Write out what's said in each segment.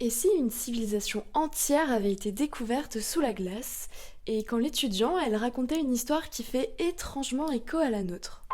Et si une civilisation entière avait été découverte sous la glace, et qu'en l'étudiant, elle racontait une histoire qui fait étrangement écho à la nôtre?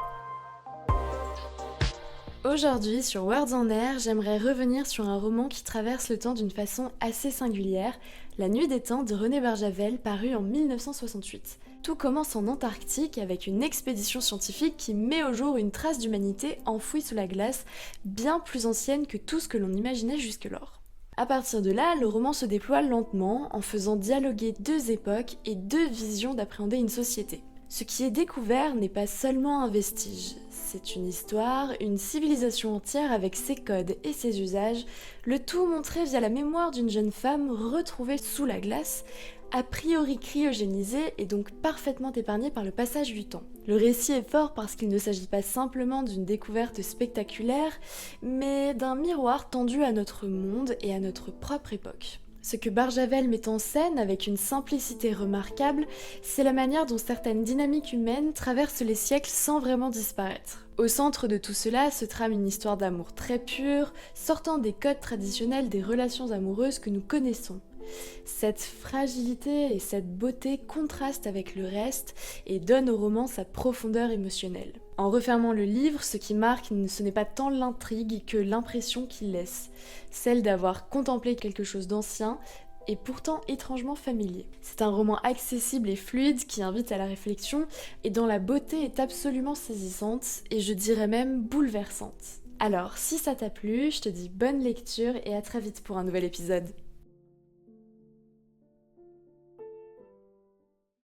Aujourd'hui, sur Words en Air, j'aimerais revenir sur un roman qui traverse le temps d'une façon assez singulière, La Nuit des Temps de René Barjavel, paru en 1968. Tout commence en Antarctique avec une expédition scientifique qui met au jour une trace d'humanité enfouie sous la glace, bien plus ancienne que tout ce que l'on imaginait jusque-lors. À partir de là, le roman se déploie lentement en faisant dialoguer deux époques et deux visions d'appréhender une société. Ce qui est découvert n'est pas seulement un vestige, c'est une histoire, une civilisation entière avec ses codes et ses usages, le tout montré via la mémoire d'une jeune femme retrouvée sous la glace, a priori cryogénisée et donc parfaitement épargnée par le passage du temps. Le récit est fort parce qu'il ne s'agit pas simplement d'une découverte spectaculaire, mais d'un miroir tendu à notre monde et à notre propre époque. Ce que Barjavel met en scène avec une simplicité remarquable, c'est la manière dont certaines dynamiques humaines traversent les siècles sans vraiment disparaître. Au centre de tout cela se trame une histoire d'amour très pure, sortant des codes traditionnels des relations amoureuses que nous connaissons. Cette fragilité et cette beauté contrastent avec le reste et donnent au roman sa profondeur émotionnelle. En refermant le livre, ce qui marque, ce n'est pas tant l'intrigue que l'impression qu'il laisse, celle d'avoir contemplé quelque chose d'ancien et pourtant étrangement familier. C'est un roman accessible et fluide qui invite à la réflexion et dont la beauté est absolument saisissante et je dirais même bouleversante. Alors, si ça t'a plu, je te dis bonne lecture et à très vite pour un nouvel épisode.